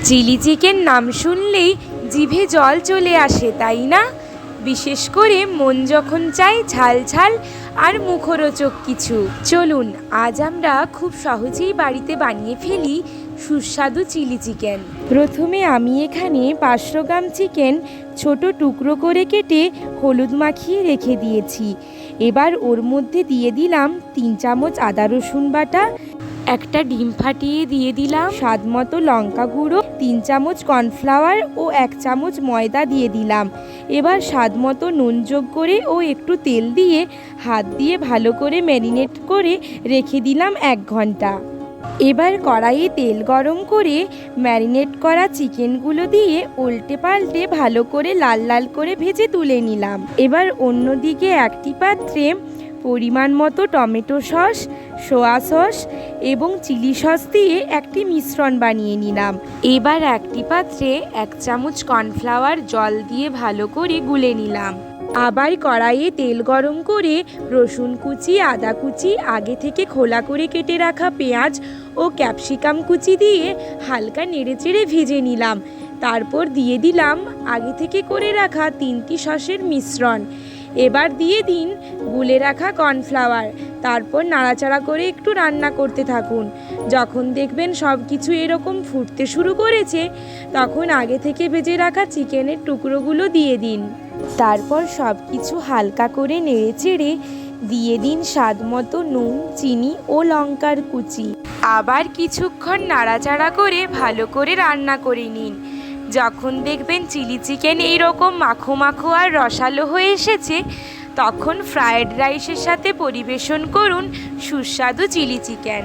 Chilli chicken নাম শুনলেই জিভে জল চলে আসে, তাই না? বিশেষ করে মন যখন চায় ঝাল ঝাল আর মুখরোচক কিছু। চলুন আজ আমরা খুব সহজেই বাড়িতে বানিয়ে ফেলি সুস্বাদু চিলি চিকেন। প্রথমে আমি এখানে 500 গ্রাম চিকেন ছোট টুকরো করে কেটে হলুদ মাখিয়ে রেখে দিয়েছি। এবার ওর মধ্যে দিয়ে দিলাম 3 চামচ আদা রসুন বাটা, একটা ডিম ফাটিয়ে দিয়ে দিলাম স্বাদ মতো লঙ্কা গুঁড়ো, 3 চামচ কর্নফ্লাওয়ার ও 1 চামচ ময়দা দিয়ে দিলাম। এবার স্বাদ মতো নুন যোগ করে ও একটু তেল দিয়ে হাত দিয়ে ভালো করে ম্যারিনেট করে রেখে দিলাম 1 ঘন্টা। এবার কড়াইয়ে তেল গরম করে ম্যারিনেট করা চিকেনগুলো দিয়ে উল্টে পাল্টে ভালো করে লাল লাল করে ভেজে তুলে নিলাম। এবার অন্যদিকে একটি পাত্রে পরিমাণ মতো টমেটো সস, সোয়া সস এবং চিলি সস দিয়ে একটি মিশ্রণ বানিয়ে নিলাম। এবার একটি পাত্রে 1 চামচ কর্নফ্লাওয়ার জল দিয়ে ভালো করে গুলে নিলাম। আবার কড়াইয়ে তেল গরম করে রসুন কুচি, আদা কুচি, আগে থেকে খোলা করে কেটে রাখা পেঁয়াজ ও ক্যাপসিকাম কুচি দিয়ে হালকা নেড়েচেড়ে ভেজে নিলাম। তারপর দিয়ে দিলাম আগে থেকে করে রাখা 3টি সসের মিশ্রণ। এবার দিয়ে দিন গুলে রাখা কর্নফ্লাওয়ার। তারপর নাড়াচাড়া করে একটু রান্না করতে থাকুন। যখন দেখবেন সব কিছু এরকম ফুটতে শুরু করেছে, তখন আগে থেকে ভেজে রাখা চিকেনের টুকরোগুলো দিয়ে দিন। তারপর সব কিছু হালকা করে নেড়েচেড়ে দিয়ে দিন স্বাদ মতো নুন, চিনি ও লঙ্কার কুচি। আবার কিছুক্ষণ নাড়াচাড়া করে ভালো করে রান্না করে নিন। যখন দেখবেন চিলি চিকেন এইরকম মাখো মাখো আর রসালো হয়ে এসেছে, তখন ফ্রায়েড রাইসের সাথে পরিবেশন করুন সুস্বাদু চিলি চিকেন।